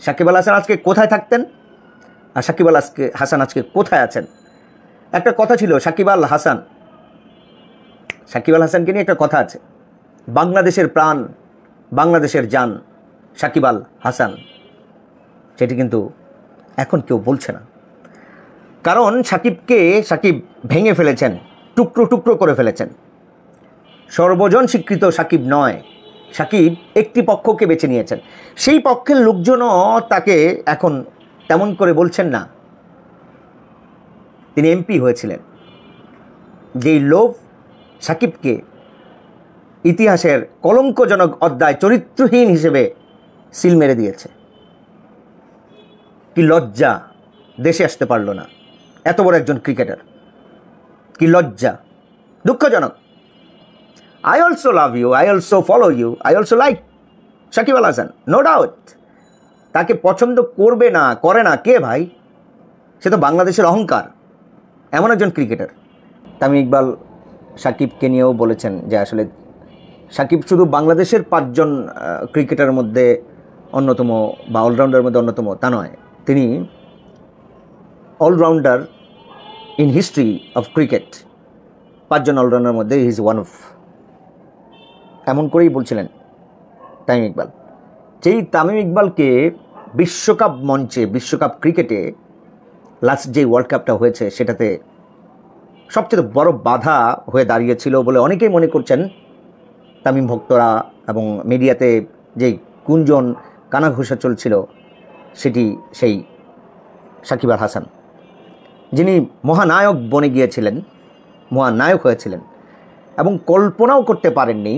সাকিব আল হাসান আজকে কোথায় থাকতেন আর সাকিব আল হাসান আজকে কোথায় আছেন? একটা কথা ছিল সাকিব আল হাসানকে নিয়ে একটা কথা আছে, বাংলাদেশের প্রাণ, বাংলাদেশের জান সাকিব আল হাসান। সেটি কিন্তু এখন কেউ বলছে না, কারণ সাকিব ভেঙে ফেলেছেন, টুকরো টুকরো করে ফেলেছেন। সর্বজন স্বীকৃত সাকিব নয়, সাকিব একটি পক্ষকে বেছে নিয়েছেন। সেই পক্ষের লোকজনও তাকে এখন তেমন করে বলছেন না। তিনি এমপি হয়েছিলেন, যেই লোভ সাকিবকে ইতিহাসের কলঙ্কজনক অধ্যায়, চরিত্রহীন হিসেবে সিল মেরে দিয়েছে। কি লজ্জা, দেশে আসতে পারল না এত বড় একজন ক্রিকেটার, কি লজ্জা, দুঃখজনক। I also love you, I also follow you, I also like Shakib Al Hasan, no doubt. তাকে পছন্দ করবে না, করে না কে ভাই? সে তো বাংলাদেশের অহংকার, এমন একজন ক্রিকেটার। তামিম ইকবাল সাকিবকে নিয়েও বলেছেন যে আসলে সাকিব শুধু বাংলাদেশের 5 জন ক্রিকেটারের মধ্যে অন্যতম বা অলরাউন্ডারের মধ্যে অন্যতম তা নয়, তিনি all rounder in history of cricket. 5 জন অলরাউন্ডারের মধ্যে হি ইজ ওয়ান অফ, এমন করেই বলছিলেন তামিম ইকবাল। যেই তামিম ইকবালকে বিশ্বকাপ মঞ্চে, বিশ্বকাপ ক্রিকেটে লাস্ট যে ওয়ার্ল্ড কাপটা হয়েছে সেটাতে সবচেয়ে বড় বাধা হয়ে দাঁড়িয়েছিল বলে অনেকেই মনে করছেন। তামিম ভক্তরা এবং মিডিয়াতে যেই গুঞ্জন কানাঘুষা চলছিল সেটি সেই সাকিব আল হাসান, যিনি মহানায়ক বনে গিয়েছিলেন, মহানায়ক হয়েছিলেন এবং কল্পনাও করতে পারেননি,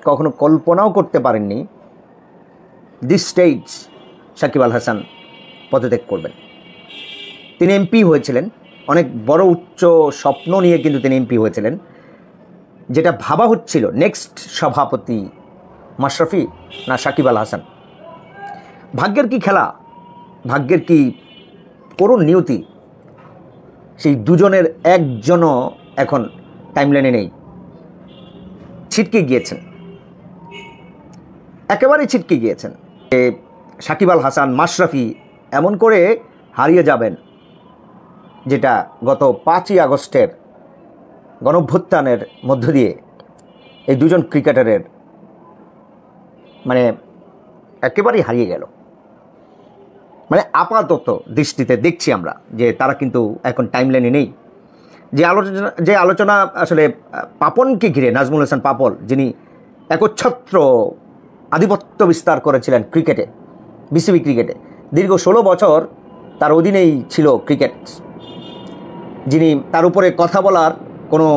কখনো কল্পনাও করতে পারেননি দিস স্টেজ সাকিব আল হাসান পদত্যাগ করবেন। তিনি এমপি হয়েছিলেন, অনেক বড় উচ্চ স্বপ্ন নিয়ে কিন্তু তিনি এমপি হয়েছিলেন। যেটা ভাবা হচ্ছিল নেক্সট সভাপতি মাশরাফি না সাকিব আল হাসান। ভাগ্যের কি খেলা, ভাগ্যের কি করুণ নিয়তি, সেই দুজনের একজনও এখন টাইমলাইনে নেই, ছিটকে গিয়েছেন, একেবারেই ছিটকে গিয়েছেন। সাকিব আল হাসান, মাশরাফি এমন করে হারিয়ে যাবেন, যেটা গত 5ই আগস্টের গণঅভ্যুত্থানের মধ্য দিয়ে এই দুজন ক্রিকেটারের মানে একেবারেই হারিয়ে গেল। মানে আপাতত দৃষ্টিতে দেখছি আমরা যে তারা কিন্তু এখন টাইমলাইনে নেই। যে আলোচনা আসলে পাপনকে ঘিরে, নাজমুল হাসান পাপন, যিনি একচ্ছত্র আধিপত্য বিস্তার করেছিলেন ক্রিকেটে, বিসিবি ক্রিকেটে দীর্ঘ 16 বছর তার অধীনেই ছিল ক্রিকেট, যিনি তার উপরে কথা বলার কোনো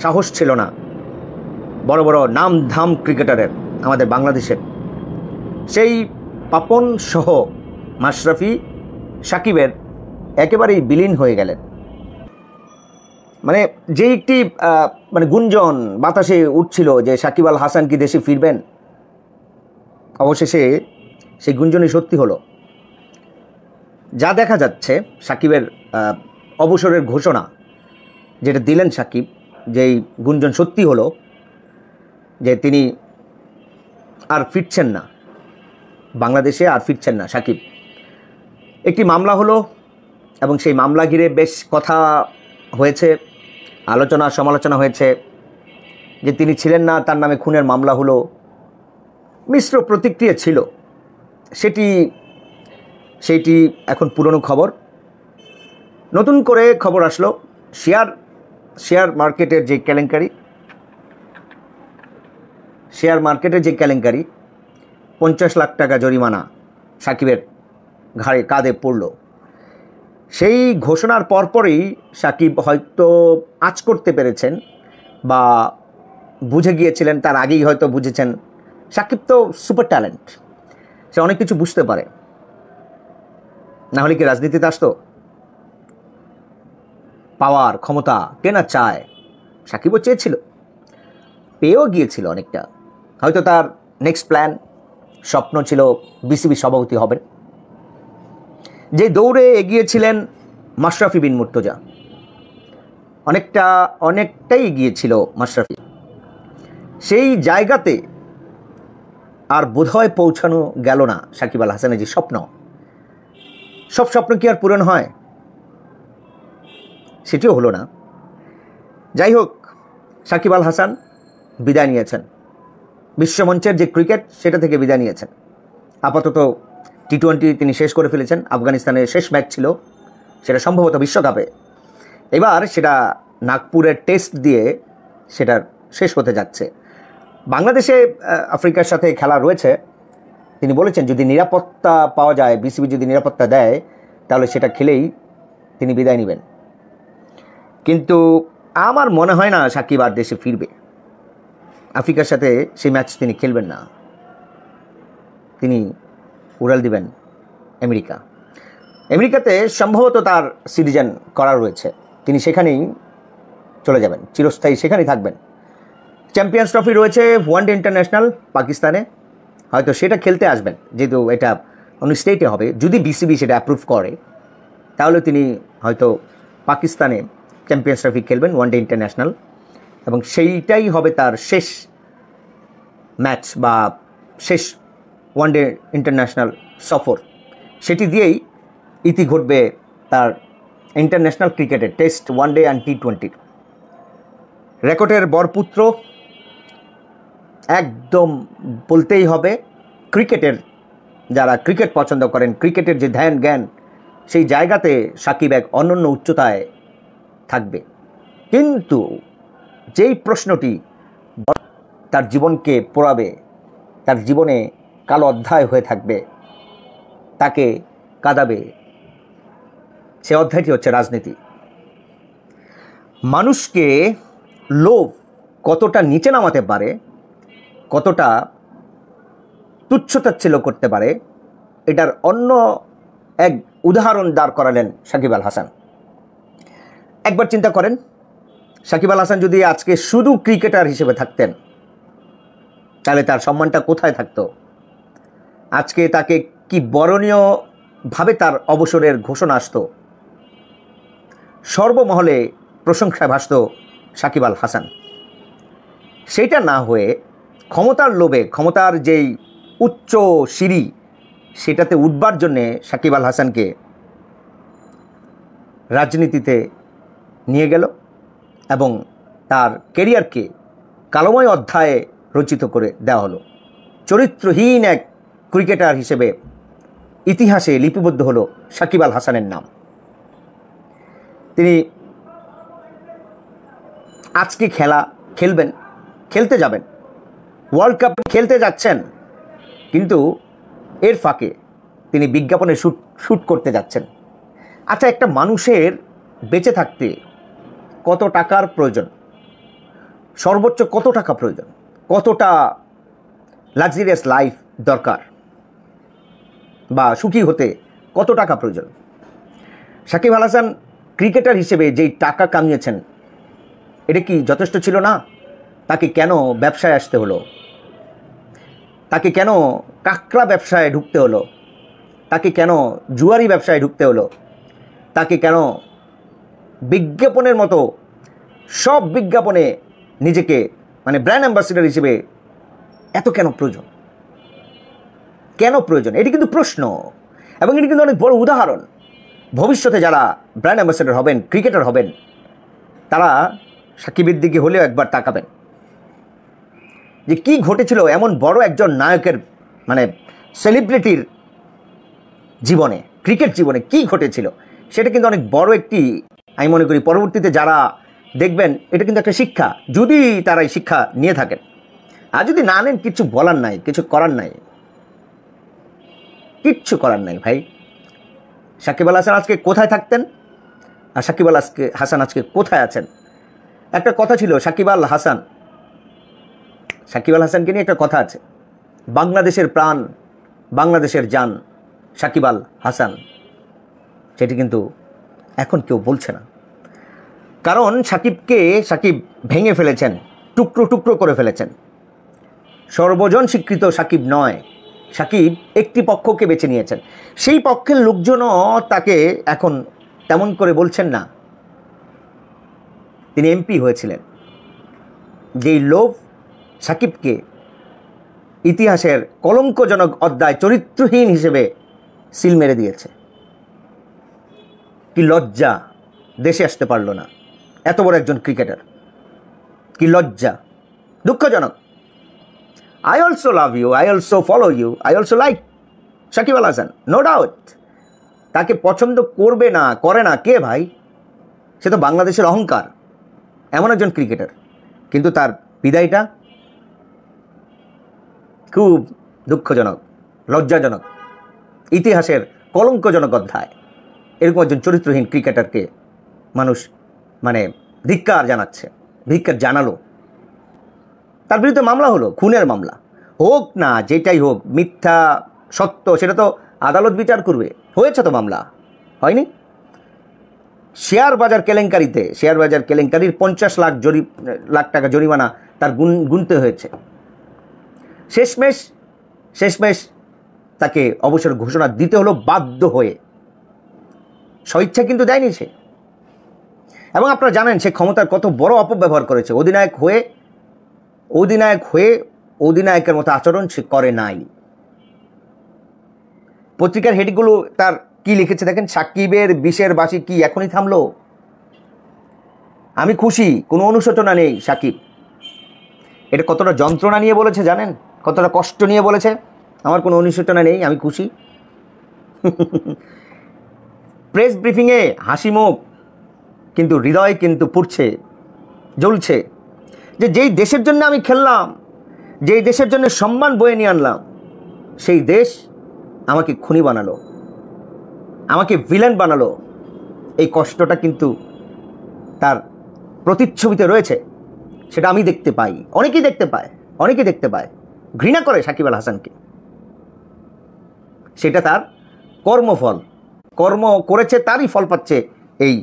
সাহস ছিল না বড় বড় নাম ধাম ক্রিকেটারের আমাদের বাংলাদেশের, সেই পাপন সহ মাশরাফি সাকিবের একেবারেই বিলীন হয়ে গেলেন। মানে যে একটি মানে গুঞ্জন বাতাসে উঠছিল যে সাকিব আল হাসান কি দেশে ফিরবেন, অবশেষে সেই গুঞ্জনই সত্যি হলো। যা দেখা যাচ্ছে সাকিবের অবসরের ঘোষণা যেটা দিলেন সাকিব, যেই গুঞ্জন সত্যি হলো যে তিনি আর ফিরছেন না বাংলাদেশে, আর ফিরছেন না সাকিব। একটি মামলা হলো এবং সেই মামলা ঘিরে বেশ কথা হয়েছে, আলোচনা সমালোচনা হয়েছে যে তিনি ছিলেন না, তার নামে খুনের মামলা হলো, মিশ্র প্রতিক্রিয়া ছিল। সেইটি এখন পুরনো খবর। নতুন করে খবর আসলো শেয়ার মার্কেটের যে কেলেঙ্কারি, 50 লাখ টাকা জরিমানা সাকিবের কাঁধে পড়ল। সেই ঘোষণার পরপরই সাকিব হয়তো আঁচ করতে পেরেছেন বা বুঝে গিয়েছিলেন, তার আগেই হয়তো বুঝেছেন। সাকিব তো সুপার ট্যালেন্ট, সে অনেক কিছু বুঝতে পারে, না হলে কি রাজনীতিতে আসতো? পাওয়ার, ক্ষমতা কে না চায়? সাকিবও চেয়েছিল, পেয়েও গিয়েছিল অনেকটা। হয়তো তার নেক্সট প্ল্যান, স্বপ্ন ছিল বিসিবি সভাপতি হবেন। যে দৌড়ে এগিয়েছিলেন মাশরাফি বিন মুর্তজা, অনেকটাই এগিয়েছিল মাশরাফি। সেই জায়গাতে আর বোধহয় পৌঁছানো গেল না সাকিব আল হাসানের যে স্বপ্ন, সব স্বপ্ন কি আর পূরণ হয়? সেটিও হলো না। যাই হোক, সাকিব আল হাসান বিদায় নিয়েছেন, বিশ্বমঞ্চের যে ক্রিকেট সেটা থেকে বিদায় নিয়েছেন। আপাতত টি-20 তিনি শেষ করে ফেলেছেন। আফগানিস্তানের শেষ ম্যাচ ছিল, সেটা সম্ভবত বিশ্বকাপে। এবার সেটা নাগপুরের টেস্ট দিয়ে সেটা শেষ হতে যাচ্ছে। বাংলাদেশে আফ্রিকার সাথে খেলা রয়েছে। তিনি বলেছেন যদি নিরাপত্তা পাওয়া যায়, বিসিবি যদি নিরাপত্তা দেয়, তাহলে সেটা খেলেই তিনি বিদায় নেবেন। কিন্তু আমার মনে হয় না সাকিব আর দেশে ফিরবে। আফ্রিকার সাথে সেই ম্যাচ তিনি খেলবেন না, তিনি উড়াল দিবেন আমেরিকাতে সম্ভবত তার সিটিজেন করা রয়েছে, তিনি সেখানেই চলে যাবেন, চিরস্থায়ী সেখানেই থাকবেন। চ্যাম্পিয়ন্স ট্রফি রয়েছে, ওয়ানডে ইন্টারন্যাশনাল পাকিস্তানে, হয়তো সেটা খেলতে আসবেন, যেহেতু এটা অন্য স্টেটে হবে। যদি বিসিবি সেটা অ্যাপ্রুভ করে তাহলে তিনি হয়তো পাকিস্তানে চ্যাম্পিয়ন্স ট্রফি খেলবেন, ওয়ানডে ইন্টারন্যাশনাল, এবং সেইটাই হবে তার শেষ ম্যাচ বা শেষ ওয়ানডে ইন্টারন্যাশনাল সফর। সেটি দিয়েই ইতি ঘটবে তার ইন্টারন্যাশনাল ক্রিকেটের, টেস্ট, ওয়ানডে অ্যান্ড টি-20। রেকর্ডের বরপুত্র একদম বলতেই হবে। ক্রিকেটের যারা ক্রিকেট পছন্দ করেন, ক্রিকেটের যে ধ্যান জ্ঞান, সেই জায়গাতে সাকিব এক অনন্য উচ্চতায় থাকবে। কিন্তু যেই প্রশ্নটি তার জীবনকে পোড়াবে, তার জীবনে কালো অধ্যায় হয়ে থাকবে, তাকে কাঁদাবে, সে অধ্যায়টি হচ্ছে রাজনীতি। মানুষকে লোভ কতটা নিচে নামাতে পারে, কতটা তুচ্ছতাচ্ছিল্য করতে পারে, এটার অন্য এক উদাহরণ দাঁড় করালেন সাকিব আল হাসান। একবার চিন্তা করেন, সাকিব আল হাসান যদি আজকে শুধু ক্রিকেটার হিসেবে থাকতেন, তাহলে তার সম্মানটা কোথায় থাকতো? আজকে তাকে কি বরণীয়ভাবে তার অবসরের ঘোষণা আসতো, সর্বমহলে প্রশংসায় ভাসত সাকিব আল হাসান। সেইটা না হয়ে ক্ষমতার লোভে, ক্ষমতার যেই উচ্চ সিঁড়ি, সেটাতে উঠবার জন্যে সাকিব আল হাসানকে রাজনীতিতে নিয়ে গেল এবং তার কেরিয়ারকে কালোময় অধ্যায়ে রচিত করে দেওয়া হলো। চরিত্রহীন এক ক্রিকেটার হিসেবে ইতিহাসে লিপিবদ্ধ হলো সাকিব আল হাসানের নাম। তিনি আজকে খেলবেন, খেলতে যাবেন, ওয়ার্ল্ড কাপ খেলতে যাচ্ছেন, কিন্তু এর ফাঁকে তিনি বিজ্ঞাপনে শ্যুট করতে যাচ্ছেন। আচ্ছা, একটা মানুষের বেঁচে থাকতে কত টাকার প্রয়োজন, সর্বোচ্চ কত টাকা প্রয়োজন, কতটা লাক্সারিয়াস লাইফ দরকার, বা সুখী হতে কত টাকা প্রয়োজন? সাকিব আল হাসান ক্রিকেটার হিসেবে যেই টাকা কামিয়েছেন, এটা কি যথেষ্ট ছিল না? তাকে কেন ব্যবসায় আসতে হলো? তাকে কেন কাঁকড়া ব্যবসায় ঢুকতে হলো? তাকে কেন জুয়ারি ব্যবসায় ঢুকতে হলো? তাকে কেন বিজ্ঞাপনের মতো সব বিজ্ঞাপনে নিজেকে ব্র্যান্ড অ্যাম্বাসেডর হিসেবে এত কেন প্রয়োজন? কেন প্রয়োজন? এটি কিন্তু প্রশ্ন, এবং এটি কিন্তু অনেক বড় উদাহরণ। ভবিষ্যতে যারা ব্র্যান্ড অ্যাম্বাসেডর হবেন, ক্রিকেটার হবেন, তারা সাকিবের দিকে হলেও একবার তাকাবেন যে কি ঘটেছিল এমন বড় একজন নায়কের, সেলিব্রিটির জীবনে, ক্রিকেট জীবনে কি ঘটেছিল, সেটা কিন্তু অনেক বড় একটি, আমি মনে করি পরবর্তীতে যারা দেখবেন, এটা কিন্তু একটা শিক্ষা, যদি তারা এই শিক্ষা নিয়ে থাকেন। আর যদি না নেন, কিছু বলার নাই, কিছু করার নাই, কিচ্ছু করার নাই ভাই। সাকিব আল হাসান আজকে কোথায় থাকতেন, আর সাকিব আল হাসান আজকে কোথায় আছেন? একটা কথা ছিল, সাকিব আল হাসানকে নিয়ে একটা কথা আছে, বাংলাদেশের প্রাণ, বাংলাদেশের জান সাকিব আল হাসান। সেটি কিন্তু এখন কেউ বলছে না, কারণ সাকিব ভেঙে ফেলেছেন, টুকরো টুকরো করে ফেলেছেন। সর্বজন স্বীকৃত সাকিব নয়, সাকিব একটি পক্ষকে বেছে নিয়েছেন। সেই পক্ষের লোকজনও তাকে এখন তেমন করে বলছেন না। তিনি এমপি হয়েছিলেন, যেই লোভ সাকিবকে ইতিহাসের কলঙ্কজনক অধ্যায় চরিত্রহীন হিসেবে সিল মেরে দিয়েছে। কি লজ্জা, দেশে আসতে পারলো না এত বড় একজন ক্রিকেটার, কি লজ্জা, দুঃখজনক। I also love you, I also follow you, I also like Shakib Al Hasan, no doubt. তাকে পছন্দ করবে না, করে না কে ভাই? সে তো বাংলাদেশের অহংকার, এমন একজন ক্রিকেটার। কিন্তু তার বিদায়টা খুব দুঃখজনক, লজ্জাজনক, ইতিহাসের কলঙ্কজনক অধ্যায়। এরকম একজন চরিত্রহীন ক্রিকেটারকে মানুষ ধিক্কার জানাচ্ছে, ধিক্কার জানালো। তার বিরুদ্ধে মামলা হলো, খুনের মামলা। হোক না যেটাই হোক, মিথ্যা সত্য সেটা তো আদালত বিচার করবে। হয়েছে তো মামলা, হয়নি? শেয়ার বাজার কেলেঙ্কারির 50 লাখ টাকা জরিমানা তার গুনতে হয়েছে। শেষমেশ তাকে অবসর ঘোষণা দিতে হলো বাধ্য হয়ে, স্বইচ্ছা কিন্তু দেয়নি সে। এবং আপনারা জানেন সে ক্ষমতার কত বড় অপব্যবহার করেছে। অধিনায়কের মতো আচরণ সে করে নাই। পত্রিকার হেডগুলো তার কি লিখেছে দেখেন, সাকিবের বিষের বাসি কি এখনই থামলো? আমি খুশি, কোনো অনুশোচনা নেই সাকিব। এটা কতটা যন্ত্রণা নিয়ে বলেছে জানেন, কতটা কষ্ট নিয়ে বলেছে। আমার কোনো অনুশোচনা নেই, আমি খুশি। প্রেস ব্রিফিংয়ে হাসি মুখ, কিন্তু হৃদয় কিন্তু পুড়ছে, জ্বলছে। যেই দেশের জন্য আমি খেললাম, যেই দেশের জন্য সম্মান বয়ে নিয়ে আনলাম, সেই দেশ আমাকে খুনি বানালো, আমাকে ভিলেন বানালো। এই কষ্টটা কিন্তু তার প্রতিচ্ছবিতে রয়েছে, সেটা আমি দেখতে পাই, অনেকেই দেখতে পায়। ঘৃণা করে সাকিব আল হাসানকে। সেটা তার কর্মফল, কর্ম করেছে তারই ফল পাচ্ছে এই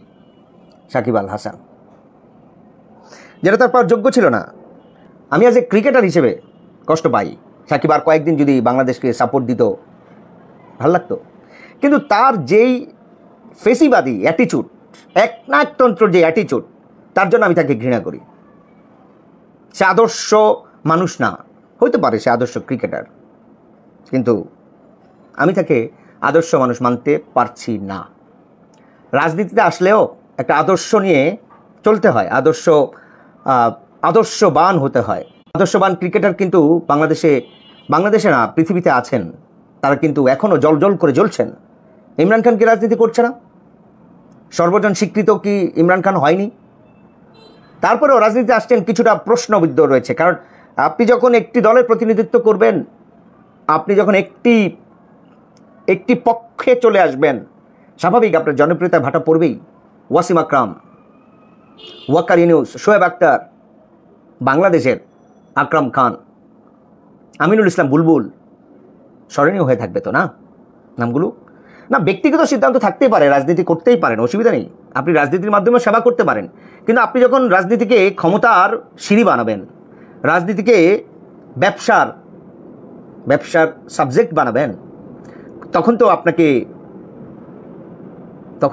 সাকিব আল হাসান, যেটা তার পাওয়ার যোগ্য ছিল না। আমি অ্যাজ এ ক্রিকেটার হিসেবে কষ্ট পাই। সাকিব আর কয়েকদিন যদি বাংলাদেশকে সাপোর্ট দিত ভাল লাগতো। কিন্তু তার যেই ফেসিবাদী অ্যাটিচিউড, একনায়কতন্ত্রর যে অ্যাটিচিউড, তার জন্য আমি তাকে ঘৃণা করি। সে আদর্শ মানুষ না, হইতে পারে সে আদর্শ ক্রিকেটার, কিন্তু আমি তাকে আদর্শ মানুষ মানতে পারছি না। রাজনীতিতে আসলেও একটা আদর্শ নিয়ে চলতে হয়, আদর্শবান হতে হয়। আদর্শবান ক্রিকেটার কিন্তু বাংলাদেশে না, পৃথিবীতে আছেন। তারা কিন্তু এখনও জল করে জ্বলছেন। ইমরান খান কি রাজনীতি করছে না? সর্বজন স্বীকৃত কি ইমরান খান হয়নি? তারপরেও রাজনীতিতে আসছেন, কিছুটা প্রশ্নবিদ্ধ রয়েছে। কারণ আপনি যখন একটি দলের প্রতিনিধিত্ব করবেন, আপনি যখন একটি পক্ষে চলে আসবেন, স্বাভাবিক আপনার জনপ্রিয়তার ভাটা পড়বেই। ওয়াসিম আকরাম, ওয়াকার ইউনুস, শোয়েব আক্তার, বাংলাদেশের আকরাম খান, আমিনুল ইসলাম বুলবুল, স্মরণীয় হয়ে থাকবে তো না নামগুলো? না, ব্যক্তিগত সিদ্ধান্ত থাকতেই পারে, রাজনীতি করতেই পারেন, অসুবিধা নেই। আপনি রাজনীতির মাধ্যমে সেবা করতে পারেন। কিন্তু আপনি যখন রাজনীতিকে ক্ষমতার সিঁড়ি বানাবেন, রাজনীতিকে ব্যবসার সাবজেক্ট বানাবেন, তখন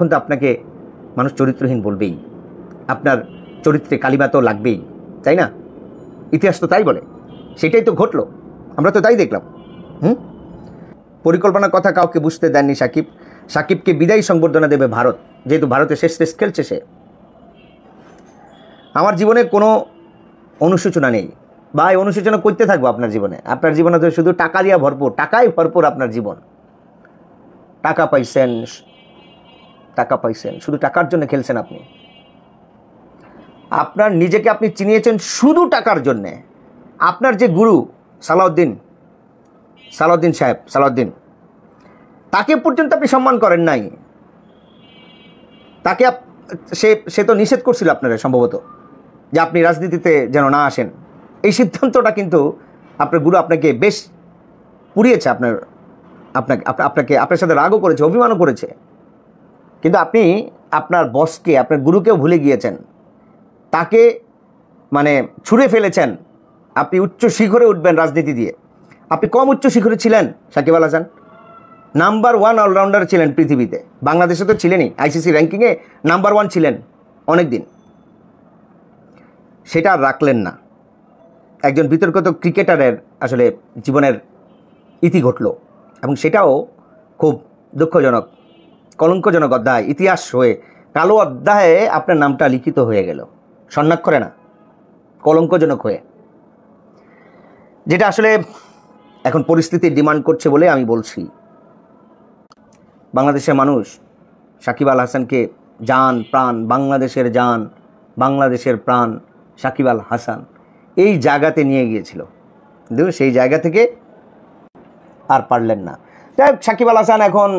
তো আপনাকে মানুষ চরিত্রহীন বলবেই। আপনার চরিত্রে কালিমা তো লাগবেই, তাই না? ইতিহাস তো তাই বলে, সেটাই তো ঘটলো, আমরা তো তাই দেখলাম। পরিকল্পনার কথা কাউকে বুঝতে দেননি সাকিবকে বিদায়ী সংবর্ধনা দেবে ভারত, যেহেতু ভারতের শেষ টেস্ট খেলছে সে। আমার জীবনে কোনো অনুশোচনা নেই বা অনুশোচনা করতে থাকবো আপনার জীবনে তো শুধু টাকা দিয়া ভরপুর, টাকায় ভরপুর আপনার জীবন। টাকা পাইছেন, শুধু টাকার জন্য খেলছেন আপনি। আপনার নিজেকে আপনি চিনিয়েছেন শুধু টাকার জন্যে। আপনার যে গুরু সালাউদ্দিন সাহেব, তাকে পর্যন্ত আপনি সম্মান করেন নাই। তাকে সে তো নিষেধ করছিল আপনারা সম্ভবত, যে আপনি রাজনীতিতে যেন না আসেন। এই সিদ্ধান্তটা কিন্তু আপনার গুরু আপনাকে বেশ পুড়িয়েছে, আপনার সাথে রাগও করেছে, অভিমানও করেছে। কিন্তু আপনি আপনার বসকে, আপনার গুরুকেও ভুলে গিয়েছেন, তাকে ছুঁড়ে ফেলেছেন। আপনি উচ্চ শিখরে উঠবেন রাজনীতি দিয়ে। আপনি কম উচ্চ শিখরে ছিলেন সাকিব আল হাসান। নাম্বার 1 অলরাউন্ডার ছিলেন পৃথিবীতে, বাংলাদেশে তো ছিলেনই, আইসিসি র্যাঙ্কিংয়ে নাম্বার 1 ছিলেন অনেক দিন। সেটা আর রাখলেন না। একজন বিতর্কিত ক্রিকেটারের আসলে জীবনের ইতি ঘটল, এবং সেটাও খুব দুঃখজনক, কলঙ্কজনক অধ্যায়, ইতিহাস হয়ে কালো অধ্যায়ে আপনার নামটা লিখিত হয়ে গেল, স্বর্ণাক্ষরে না, কলঙ্কজনক হয়ে। যেটা আসলে এখন পরিস্থিতি ডিমান্ড করছে বলে আমি বলছি। বাংলাদেশের মানুষ সাকিব আল হাসানকে জান প্রাণ, বাংলাদেশের জান, বাংলাদেশের প্রাণ সাকিব আল হাসান এই জায়গাতে নিয়ে গিয়েছিল, কিন্তু সেই জায়গা থেকে আর পারলেন না। যাই হোক, সাকিব আল হাসান এখন,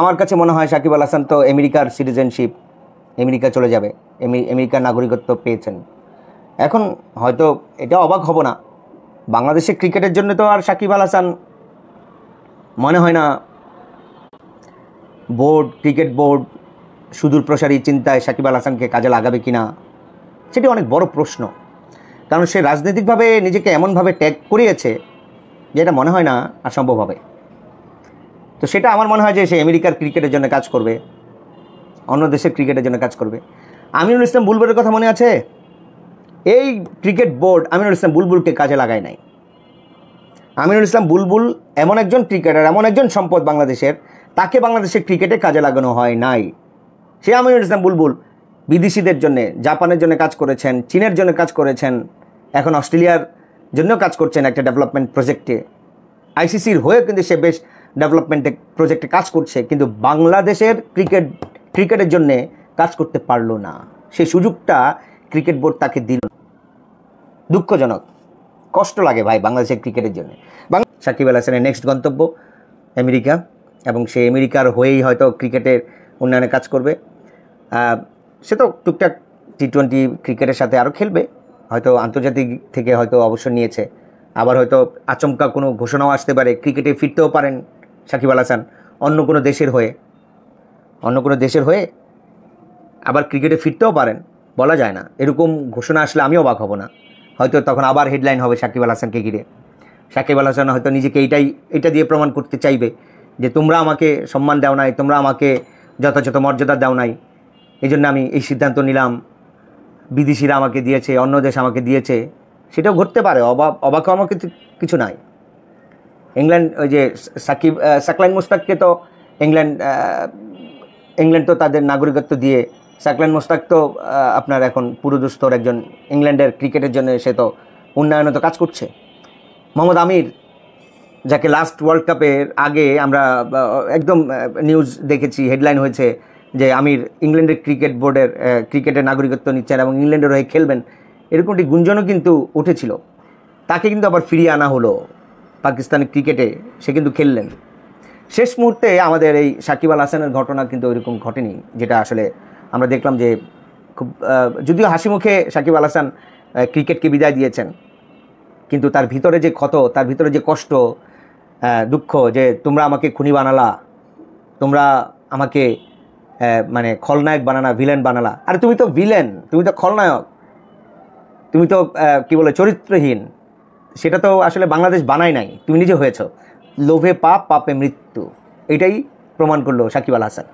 আমার কাছে মনে হয় সাকিব আল হাসান তো আমেরিকার সিটিজেনশিপ, আমেরিকা চলে যাবে, আমেরিকার নাগরিকত্ব পেয়েছেন। এখন হয়তো এটা অবাক হব না, বাংলাদেশের ক্রিকেটের জন্য তো আর সাকিব আল হাসান মনে হয় না ক্রিকেট বোর্ড সুদূর প্রসারী চিন্তায় সাকিব আল হাসানকে কাজে লাগাবে কিনা, সেটি অনেক বড় প্রশ্ন। কারণ সে রাজনৈতিকভাবে নিজেকে এমনভাবে ট্যাগ করিয়েছে যেটা মনে হয় না আর সম্ভব হবে। তো সেটা আমার মনে হয় যে সে আমেরিকার ক্রিকেটের জন্য কাজ করবে, অন্য দেশের ক্রিকেটের জন্য কাজ করবে। আমিনুল ইসলাম বুলবুলের কথা মনে আছে? এই ক্রিকেট বোর্ড আমিনুল ইসলাম বুলবুলকে কাজে লাগায় নাই। আমিনুল ইসলাম বুলবুল এমন একজন ক্রিকেটার, এমন একজন সম্পদ বাংলাদেশের, তাকে বাংলাদেশের ক্রিকেটে কাজে লাগানো হয় নাই। সে আমিনুল ইসলাম বুলবুল বিদেশিদের জন্য, জাপানের জন্য কাজ করেছেন, চীনের জন্য কাজ করেছেন, এখন অস্ট্রেলিয়ার জন্য কাজ করছেন একটা ডেভেলপমেন্ট প্রজেক্টে। আইসিসির হয়ে কিন্তু সে বেশ ডেভেলপমেন্ট প্রজেক্টে কাজ করছে, কিন্তু বাংলাদেশের ক্রিকেটের জন্যে কাজ করতে পারলো না। সেই সুযোগটা ক্রিকেট বোর্ড তাকে দিল। দুঃখজনক, কষ্ট লাগে ভাই বাংলাদেশের ক্রিকেটের জন্য। সাকিব আল হাসানের নেক্সট গন্তব্য আমেরিকা, এবং সে আমেরিকার হয়েই হয়তো ক্রিকেটের উন্নয়নে কাজ করবে। সে তো টুকটাক টি-20 ক্রিকেটের সাথে আরও খেলবে, হয়তো আন্তর্জাতিক থেকে হয়তো অবসর নিয়েছে, আবার হয়তো আচমকা কোনো ঘোষণাও আসতে পারে, ক্রিকেটে ফিরতেও পারেন সাকিব আল হাসান অন্য কোনো দেশের হয়ে আবার ক্রিকেটে ফিরতেও পারেন, বলা যায় না। এরকম ঘোষণা আসলে আমি অবাক হব না। হয়তো তখন আবার হেডলাইন হবে সাকিব আল হাসানকে ঘিরে। সাকিব আল হাসান হয়তো নিজেকে এইটা দিয়ে প্রমাণ করতে চাইবে যে তোমরা আমাকে সম্মান দাও নাই, তোমরা আমাকে যথাযথ মর্যাদা দাও নাই, এই জন্য আমি এই সিদ্ধান্ত নিলাম, বিদেশিরা আমাকে দিয়েছে, অন্য দেশ আমাকে দিয়েছে। সেটাও ঘটতে পারে, অবাক হওয়ার কিছু নাই। ইংল্যান্ড, ওই যে সাকলাইন মুস্তাককে তো ইংল্যান্ড তো তাদের নাগরিকত্ব দিয়ে, সাকলাইন মুস্তাক তো আপনার এখন পুরোদুস্তর একজন ইংল্যান্ডের ক্রিকেটের জন্য, সে তো উন্নয়নে তো কাজ করছে। মোহাম্মদ আমির, যাকে লাস্ট ওয়ার্ল্ড কাপের আগে আমরা একদম নিউজ দেখেছি, হেডলাইন হয়েছে যে আমির ইংল্যান্ডের ক্রিকেট বোর্ডের ক্রিকেটের নাগরিকত্ব নিচ্ছেন এবং ইংল্যান্ডের হয়ে খেলবেন, এরকম একটি গুঞ্জনও কিন্তু উঠেছিল। তাকে কিন্তু আবার ফিরিয়ে আনা হলো পাকিস্তানের ক্রিকেটে, সে কিন্তু খেললেন। শেষ মুহূর্তে আমাদের এই সাকিব আল হাসানের ঘটনা কিন্তু ওইরকম ঘটেনি, যেটা আসলে আমরা দেখলাম যে খুব, যদিও হাসি মুখে সাকিব আল হাসান ক্রিকেটকে বিদায় দিয়েছেন, কিন্তু তার ভিতরে যে ক্ষত, তার ভিতরে যে কষ্ট, দুঃখ, যে তোমরা আমাকে খুনি বানালা, তোমরা আমাকে মানে খলনায়ক বানালা, ভিলেন বানালা। আরে তুমি তো ভিলেন, তুমি তো খলনায়ক, তুমি তো কি বলে চরিত্রহীন। সেটা তো আসলে বাংলাদেশ বানায় নাই, তুমি নিজে হয়েছ। লোভে পাপ, পাপে মৃত্যু, এটাই প্রমাণ করলো সাকিব আল হাসান।